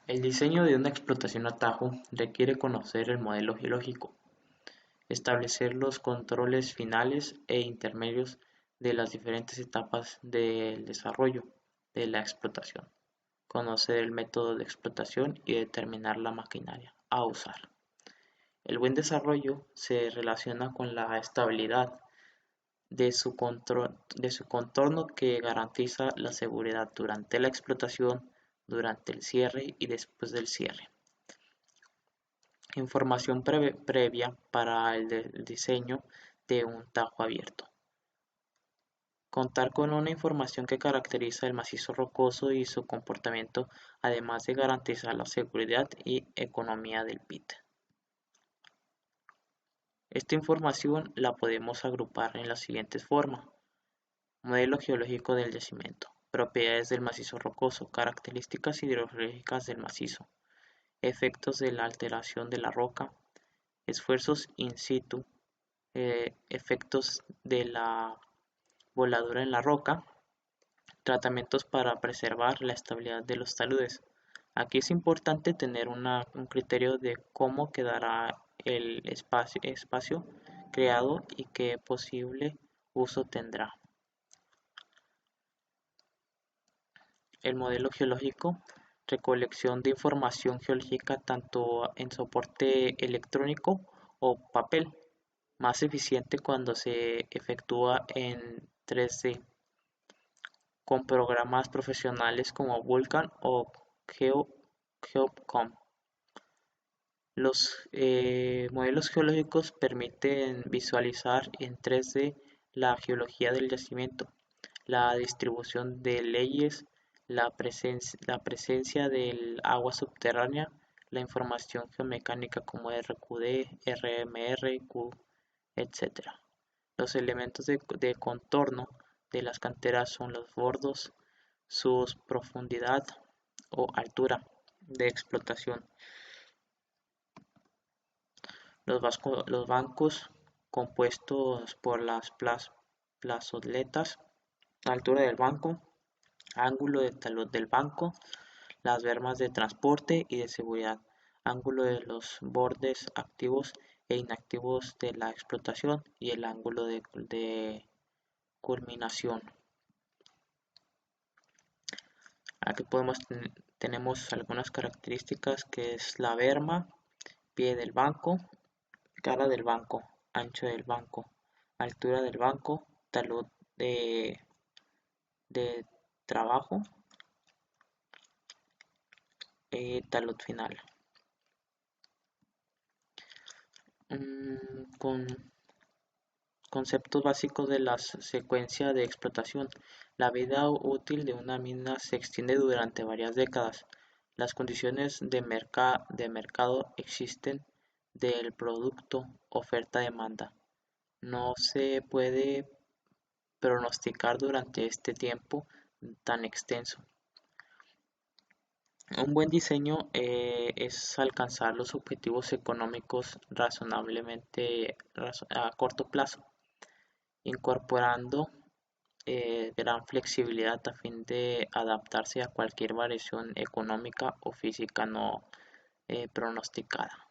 El diseño de una explotación a tajo requiere conocer el modelo geológico, establecer los controles finales e intermedios de las diferentes etapas del desarrollo de la explotación, conocer el método de explotación y determinar la maquinaria a usar. El buen desarrollo se relaciona con la estabilidad de su contorno que garantiza la seguridad durante la explotación, durante el cierre y después del cierre. Información previa para el diseño de un tajo abierto. Contar con una información que caracteriza el macizo rocoso y su comportamiento, además de garantizar la seguridad y economía del pit. Esta información la podemos agrupar en las siguientes formas. Modelo geológico del yacimiento. Propiedades del macizo rocoso. Características hidrológicas del macizo. Efectos de la alteración de la roca. Esfuerzos in situ. Efectos de la voladura en la roca. Tratamientos para preservar la estabilidad de los taludes. Aquí es importante tener un criterio de cómo quedará el espacio creado y qué posible uso tendrá. El modelo geológico, recolección de información geológica tanto en soporte electrónico o papel, más eficiente cuando se efectúa en 3D, con programas profesionales como Vulkan o GeoCom. Los modelos geológicos permiten visualizar en 3D la geología del yacimiento, la distribución de leyes, la presencia del agua subterránea, la información geomecánica como RQD, RMR, Q, etc. Los elementos de contorno de las canteras son los bordos, su profundidad o altura de explotación, los bancos compuestos por las plazoletas, altura del banco, ángulo de talud del banco, las bermas de transporte y de seguridad, ángulo de los bordes activos e inactivos de la explotación y el ángulo de culminación. Aquí tenemos algunas características que es la berma, pie del banco, cara del banco, ancho del banco, altura del banco, talud de trabajo, talud final. Con conceptos básicos de la secuencia de explotación. La vida útil de una mina se extiende durante varias décadas. Las condiciones de mercado existen del producto oferta-demanda. No se puede pronosticar durante este tiempo tan extenso. Un buen diseño es alcanzar los objetivos económicos razonablemente a corto plazo, incorporando gran flexibilidad a fin de adaptarse a cualquier variación económica o física no pronosticada.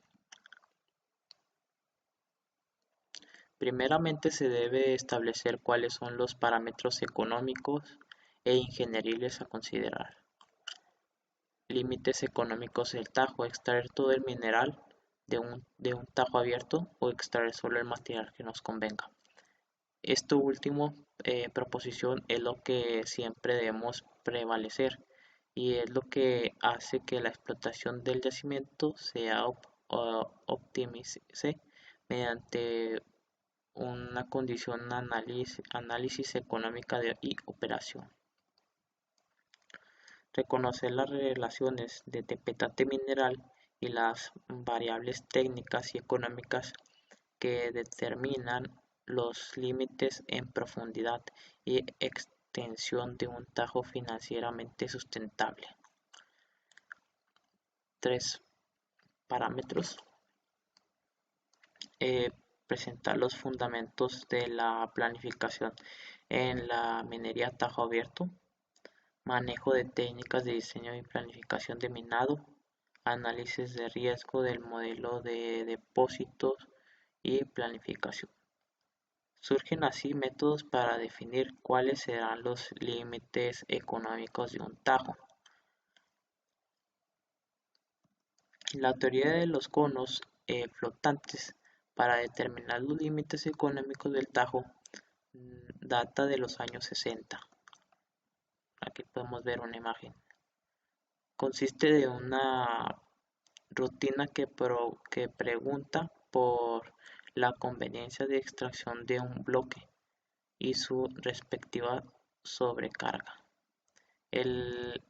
Primeramente se debe establecer cuáles son los parámetros económicos e ingenieriles a considerar. Límites económicos del tajo: extraer todo el mineral de un tajo abierto o extraer solo el material que nos convenga. Esto último proposición es lo que siempre debemos prevalecer y es lo que hace que la explotación del yacimiento sea optimice mediante una condición análisis económica y operación. Reconocer las relaciones de petate mineral y las variables técnicas y económicas que determinan los límites en profundidad y extensión de un tajo financieramente sustentable. 3 parámetros. Presentar los fundamentos de la planificación en la minería a tajo abierto. Manejo de técnicas de diseño y planificación de minado. análisis de riesgo del modelo de depósitos y planificación. Surgen así métodos para definir cuáles serán los límites económicos de un tajo. La teoría de los conos flotantes para determinar los límites económicos del tajo data de los años 60. Aquí podemos ver una imagen. Consiste de una rutina que pregunta por la conveniencia de extracción de un bloque y su respectiva sobrecarga. El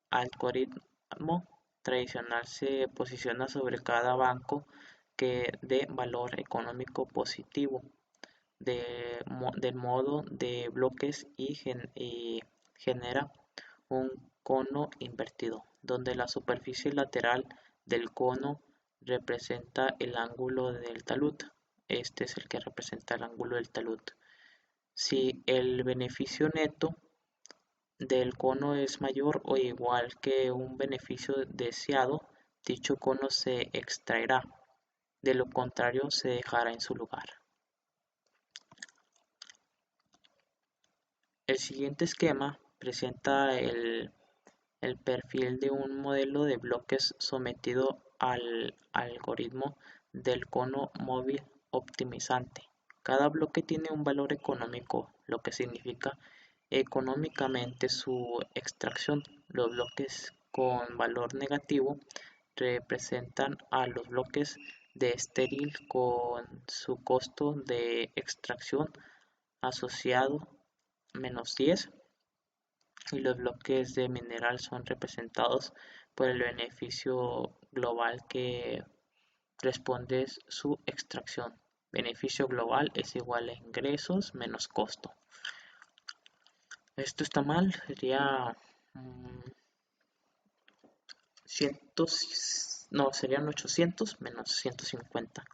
algoritmo tradicional se posiciona sobre cada banco que dé valor económico positivo del modo de bloques y genera un cono invertido, donde la superficie lateral del cono representa el ángulo del talud. Este es el que representa el ángulo del talud. Si el beneficio neto del cono es mayor o igual que un beneficio deseado, dicho cono se extraerá, de lo contrario se dejará en su lugar. El siguiente esquema presenta el perfil de un modelo de bloques sometido al algoritmo del cono móvil optimizante. Cada bloque tiene un valor económico, lo que significa económicamente su extracción. Los bloques con valor negativo representan a los bloques de estéril con su costo de extracción asociado -10, y los bloques de mineral son representados por el beneficio global que responde su extracción. Beneficio global es igual a ingresos menos costo. Esto está mal, sería serían 800 menos 150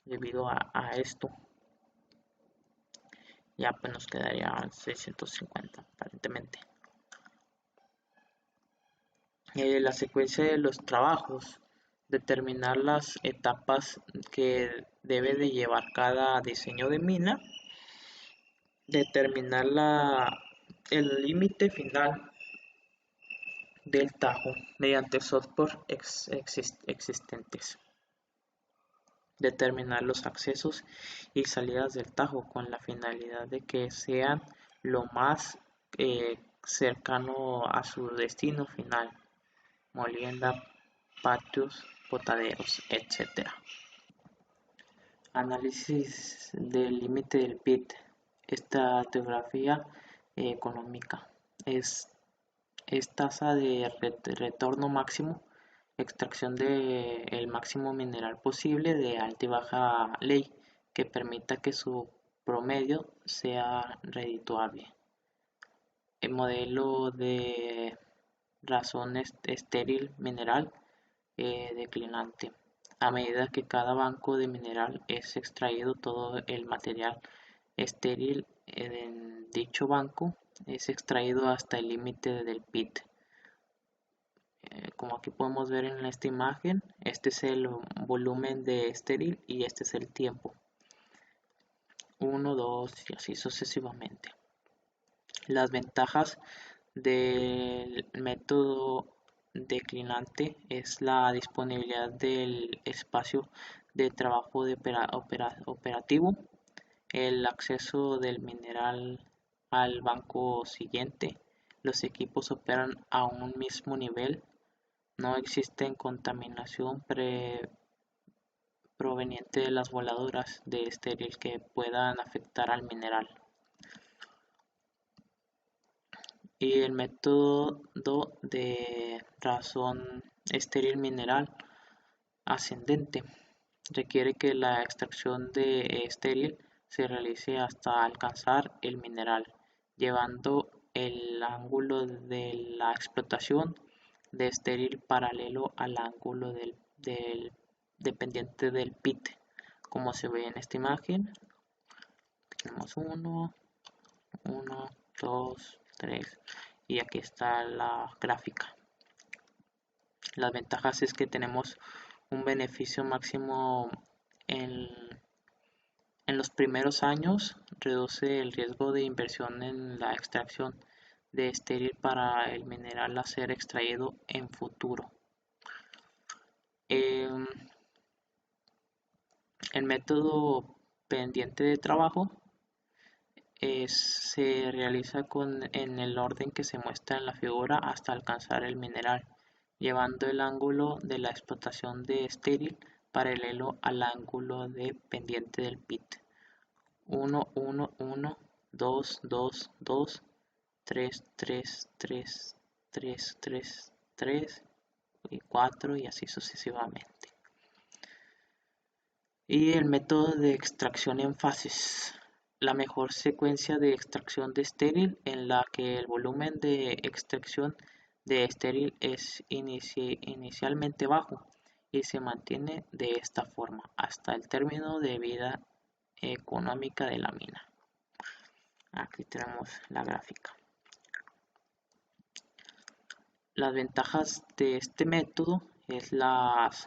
debido a esto. Ya pues nos quedaría 650 aparentemente. La secuencia de los trabajos, determinar las etapas que debe de llevar cada diseño de mina, determinar el límite final del tajo mediante software existentes, determinar los accesos y salidas del tajo con la finalidad de que sean lo más cercano a su destino final, molienda, patios, botaderos, etc. Análisis del límite del PIT. Esta teografía económica es tasa de retorno máximo, extracción del máximo mineral posible de alta y baja ley que permita que su promedio sea redituable. El modelo de razón estéril mineral declinante. A medida que cada banco de mineral es extraído, todo el material estéril en dicho banco es extraído hasta el límite del PIT. Como aquí podemos ver en esta imagen, este es el volumen de estéril y este es el tiempo. 1, 2 y así sucesivamente. Las ventajas del método declinante es la disponibilidad del espacio de trabajo operativo, el acceso del mineral al banco siguiente, los equipos operan a un mismo nivel, no existe contaminación proveniente de las voladoras de estéril que puedan afectar al mineral. Y el método de razón estéril mineral ascendente requiere que la extracción de estéril se realice hasta alcanzar el mineral, llevando el ángulo de la explotación de estéril paralelo al ángulo del dependiente del PIT, como se ve en esta imagen. Tenemos 1, 2, 3 y aquí está la gráfica. Las ventajas es que tenemos un beneficio máximo en, en los primeros años, reduce el riesgo de inversión en la extracción de estéril para el mineral a ser extraído en futuro. Em, el método pendiente de trabajo se realiza en el orden que se muestra en la figura hasta alcanzar el mineral, llevando el ángulo de la explotación de estéril paralelo al ángulo de pendiente del pit. 1, 1, 1, 2, 2, 2, 3, 3, 3, 3, 3, 3 y 4 y así sucesivamente. Y el método de extracción en fases. La mejor secuencia de extracción de estéril en la que el volumen de extracción de estéril es inicialmente bajo y se mantiene de esta forma hasta el término de vida económica de la mina. Aquí tenemos la gráfica. Las ventajas de este método es las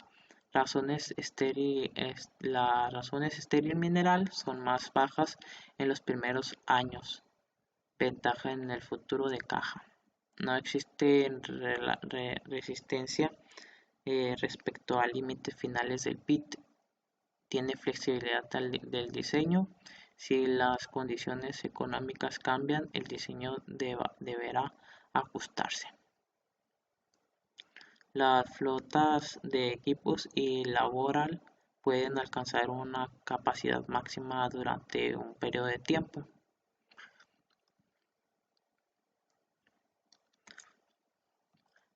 razones estéril mineral son más bajas en los primeros años. Ventaja en el futuro de caja. No existe resistencia respecto a límites finales del pit. Tiene flexibilidad del diseño. Si las condiciones económicas cambian, el diseño deberá ajustarse. Las flotas de equipos y laboral pueden alcanzar una capacidad máxima durante un periodo de tiempo.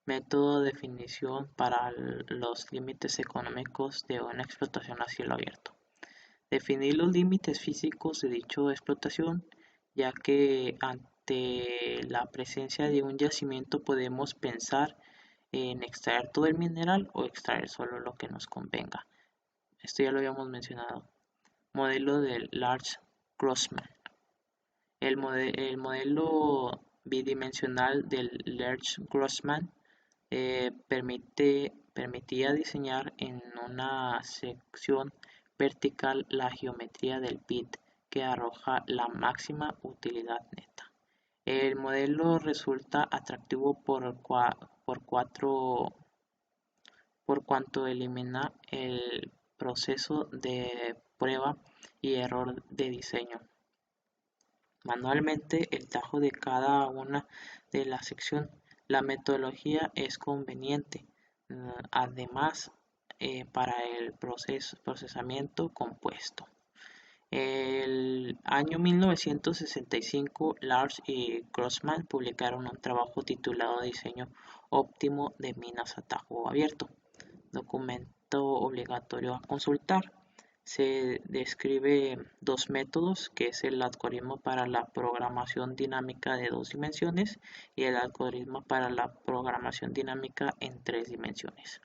Método de definición para los límites económicos de una explotación a cielo abierto. Definir los límites físicos de dicha explotación, ya que ante la presencia de un yacimiento podemos pensar en extraer todo el mineral o extraer solo lo que nos convenga. Esto ya lo habíamos mencionado. Modelo del Large-Grossman. El modelo bidimensional del Large-Grossman permitía diseñar en una sección vertical la geometría del pit que arroja la máxima utilidad neta. El modelo resulta atractivo por cuanto elimina el proceso de prueba y error de diseño. Manualmente el tajo de cada una de la sección. La metodología es conveniente, además para el procesamiento compuesto. El año 1965, Lars y Grossman publicaron un trabajo titulado Diseño óptimo de minas a tajo abierto, documento obligatorio a consultar. Se describe dos métodos, que es el algoritmo para la programación dinámica de 2 dimensiones y el algoritmo para la programación dinámica en 3 dimensiones.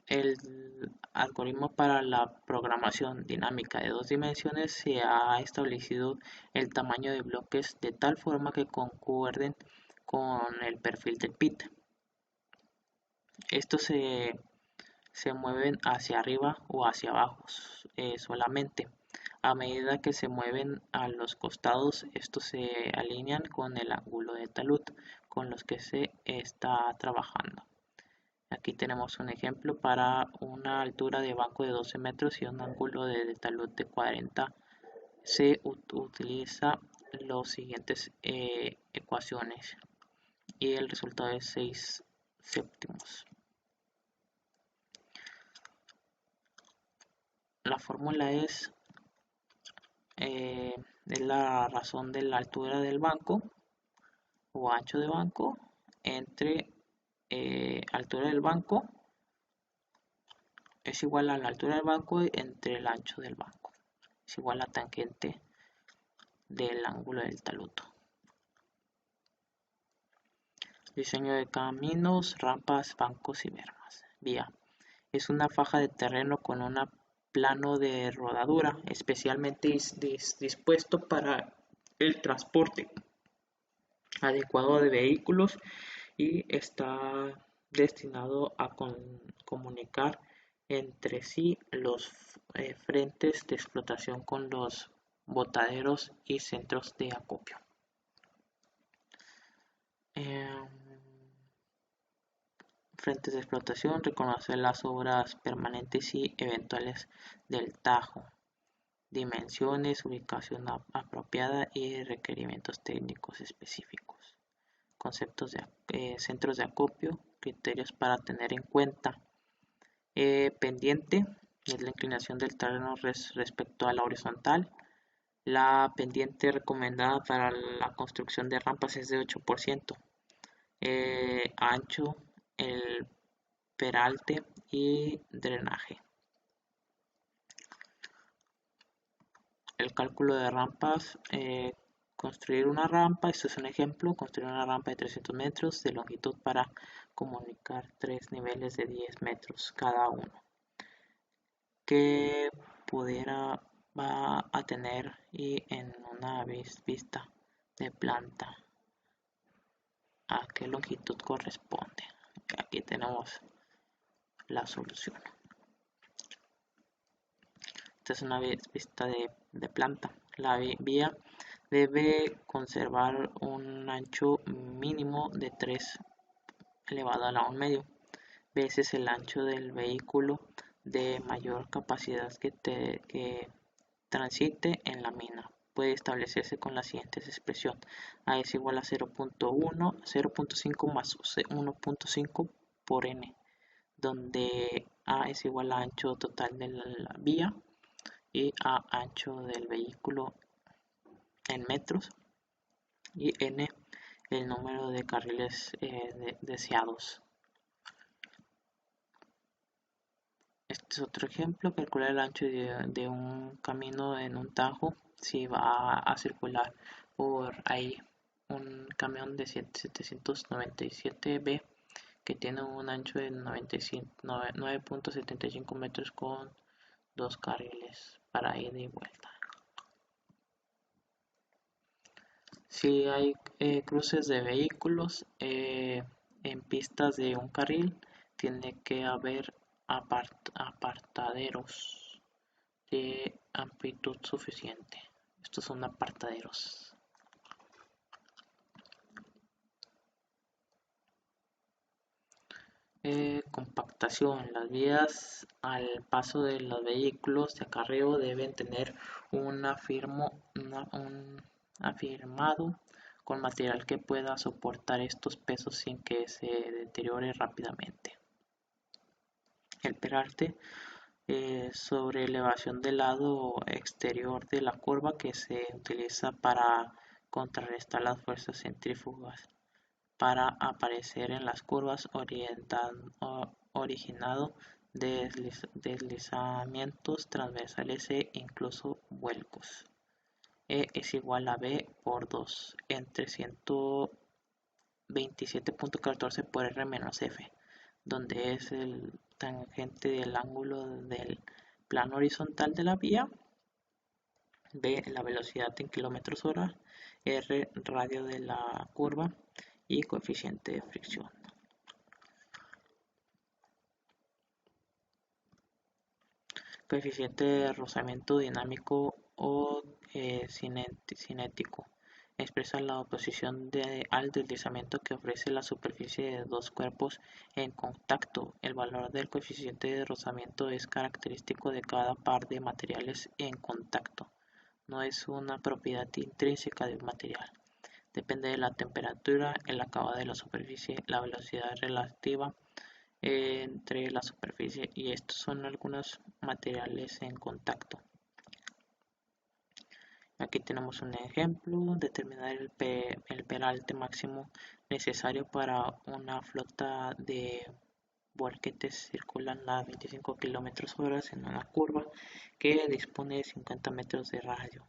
El algoritmo para la programación dinámica de 2 dimensiones se ha establecido el tamaño de bloques de tal forma que concuerden con el perfil del pit. Estos se mueven hacia arriba o hacia abajo solamente. A medida que se mueven a los costados, estos se alinean con el ángulo de talud con los que se está trabajando. Aquí tenemos un ejemplo para una altura de banco de 12 metros y un ángulo de talud de 40. Se utiliza las siguientes ecuaciones y el resultado es 6 séptimos. La fórmula es la razón de la altura del banco o ancho de banco entre altura del banco es igual a la altura del banco entre el ancho del banco. Es igual a tangente del ángulo del talud. Diseño de caminos, rampas, bancos y bermas. Vía. Es una faja de terreno con un plano de rodadura especialmente dispuesto para el transporte adecuado de vehículos y está destinado a comunicar entre sí los frentes de explotación con los botaderos y centros de acopio. Frentes de explotación: reconocer las obras permanentes y eventuales del Tajo, dimensiones, ubicación apropiada y requerimientos técnicos específicos. Conceptos de centros de acopio: criterios para tener en cuenta. Pendiente es la inclinación del terreno respecto a la horizontal. La pendiente recomendada para la construcción de rampas es de 8%. Ancho, el peralte y drenaje. El cálculo de rampas: construir una rampa, esto es un ejemplo, construir una rampa de 300 metros de longitud para comunicar 3 niveles de 10 metros cada uno. ¿Qué poder va a tener y en una vista de planta? ¿A qué longitud corresponde? Aquí tenemos la solución. Esta es una vista de planta. La vía debe conservar un ancho mínimo de 3 elevado a la 1 medio veces el ancho del vehículo de mayor capacidad que transite en la mina. Puede establecerse con la siguiente expresión: A es igual a 0.5 más 1.5 por n, donde A es igual a ancho total de la vía y A ancho del vehículo en metros y n el número de carriles deseados. Este es otro ejemplo: calcular el ancho de un camino en un tajo si va a circular por ahí un camión de 797B que tiene un ancho de 9.75 metros con 2 carriles para ida y vuelta. Si hay cruces de vehículos en pistas de un carril, tiene que haber apartaderos de amplitud suficiente. Estos son apartaderos. Compactación: las vías al paso de los vehículos de acarreo deben tener un afirmado con material que pueda soportar estos pesos sin que se deteriore rápidamente. El peralte: sobre elevación del lado exterior de la curva que se utiliza para contrarrestar las fuerzas centrífugas para aparecer en las curvas, originado deslizamientos transversales e incluso vuelcos. E es igual a B por 2 entre 127.14 por R menos F, donde es el tangente del ángulo del plano horizontal de la vía, B la velocidad en kilómetros hora, R radio de la curva y coeficiente de fricción. Coeficiente de rozamiento dinámico o cinético: expresa la oposición al deslizamiento que ofrece la superficie de dos cuerpos en contacto. El valor del coeficiente de rozamiento es característico de cada par de materiales en contacto. No es una propiedad intrínseca del material. Depende de la temperatura, el acabado de la superficie, la velocidad relativa entre la superficie y estos son algunos materiales en contacto. Aquí tenemos un ejemplo: determinar el peralte máximo necesario para una flota de volquetes circulan a 25 km/h en una curva que dispone de 50 metros de radio,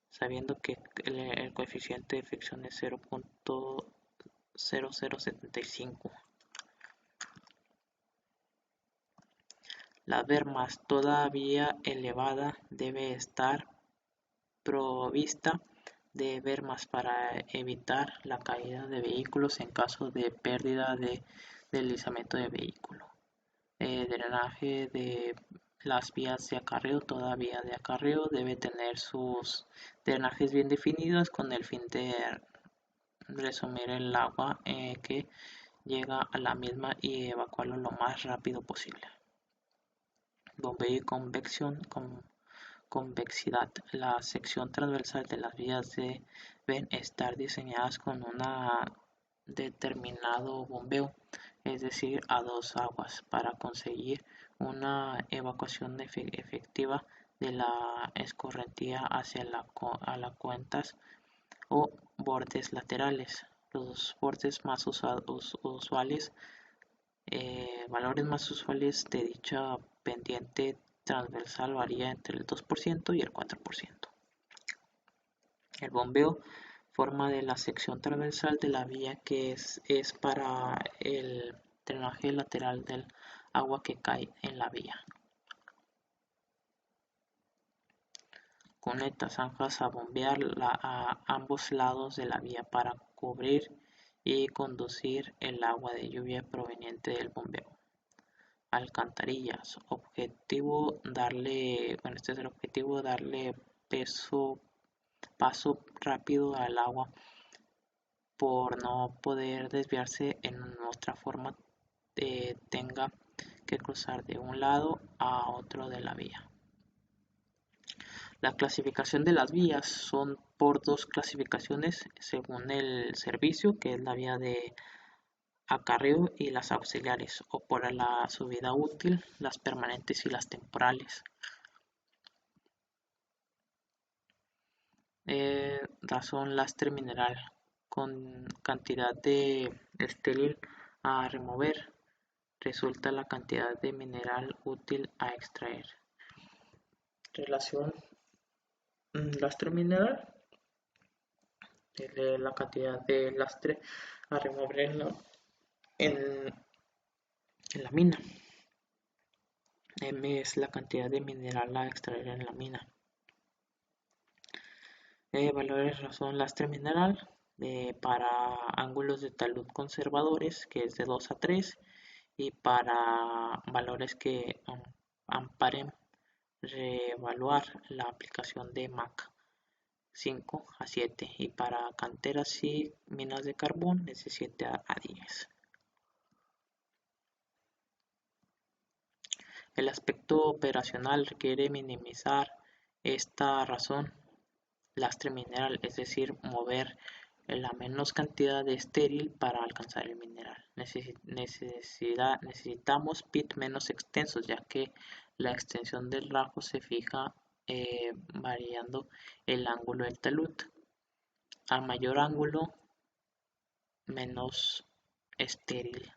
sabiendo que el coeficiente de fricción es 0.0075. La bermas, todavía elevada, debe estar provista de bermas para evitar la caída de vehículos en caso de pérdida de deslizamiento de vehículo. Drenaje de las vías de acarreo. Toda vía de acarreo debe tener sus drenajes bien definidos con el fin de resumir el agua que llega a la misma y evacuarlo lo más rápido posible. Bombeo y convexidad. La sección transversal de las vías deben estar diseñadas con un determinado bombeo, es decir, a dos aguas, para conseguir una evacuación efectiva de la escorrentía hacia las cuentas o bordes laterales. Los bordes más usuales, valores más usuales de dicha pendiente transversal varía entre el 2% y el 4%. El bombeo forma de la sección transversal de la vía que es para el drenaje lateral del agua que cae en la vía. Conecta zanjas a bombear a ambos lados de la vía para cubrir y conducir el agua de lluvia proveniente del bombeo. Alcantarillas. Objetivo darle, este es el objetivo, darle paso rápido al agua por no poder desviarse en otra forma tenga que cruzar de un lado a otro de la vía. La clasificación de las vías son por dos clasificaciones según el servicio, que es la vía de acarreo y las auxiliares, o por la subida útil, las permanentes y las temporales. Razón lastre mineral con cantidad de estéril a remover, resulta la cantidad de mineral útil a extraer. Relación lastre mineral, la cantidad de lastre a remover en la mina. M es la cantidad de mineral a extraer en la mina. Valores razón lastre mineral para ángulos de talud conservadores, que es de 2 a 3, y para valores que amparen reevaluar la aplicación de MAC 5 a 7, y para canteras y minas de carbón es de 7 a 10. El aspecto operacional requiere minimizar esta razón lastre mineral, es decir, mover la menos cantidad de estéril para alcanzar el mineral. Necesitamos pit menos extensos, ya que la extensión del rajo se fija variando el ángulo del talud. A mayor ángulo, menos estéril.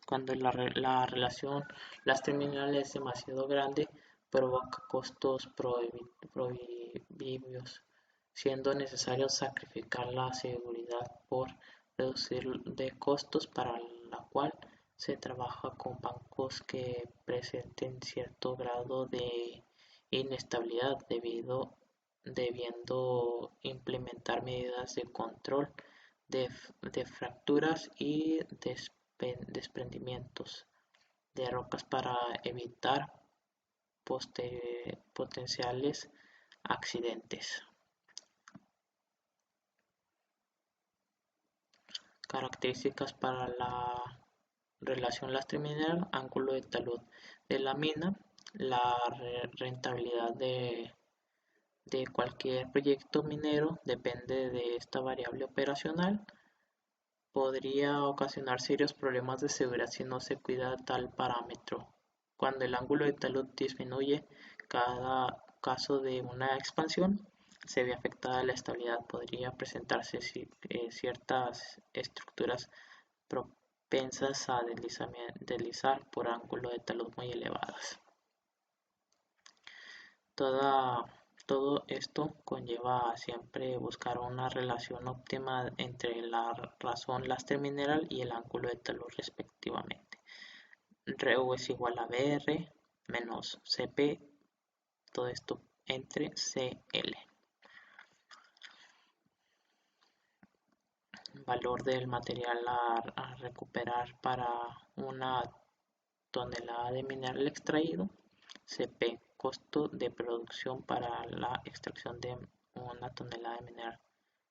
Cuando la relación lastre mineral es demasiado grande, provoca costos prohibitivos, siendo necesario sacrificar la seguridad por reducir de costos, para la cual se trabaja con bancos que presenten cierto grado de inestabilidad, debiendo implementar medidas de control de fracturas y desprendimientos de rocas para evitar potenciales accidentes. Características para la relación lastre mineral, ángulo de talud de la mina. La rentabilidad de cualquier proyecto minero depende de esta variable operacional. Podría ocasionar serios problemas de seguridad si no se cuida tal parámetro. Cuando el ángulo de talud disminuye, cada caso de una expansión se ve afectada la estabilidad. Podría presentarse ciertas estructuras propensas a deslizar por ángulo de talud muy elevadas. Todo esto conlleva a siempre buscar una relación óptima entre la razón lastre mineral y el ángulo de talud respectivamente. Rho es igual a BR menos CP, todo esto entre CL. Valor del material a recuperar para una tonelada de mineral extraído. CP, costo de producción para la extracción de una tonelada de mineral.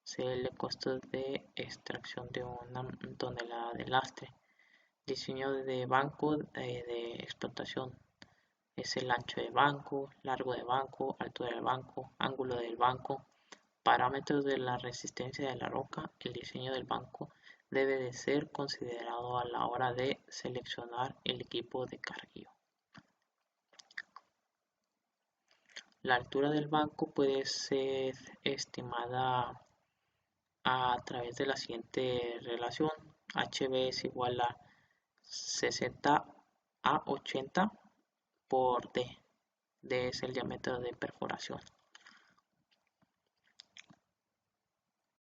CL, costo de extracción de una tonelada de lastre. Diseño de banco de explotación. Es el ancho de banco, largo de banco, altura del banco, ángulo del banco. Parámetros de la resistencia de la roca. El diseño del banco debe de ser considerado a la hora de seleccionar el equipo de carguillo. La altura del banco puede ser estimada a través de la siguiente relación. HB es igual a 60 a 80 por D. D es el diámetro de perforación.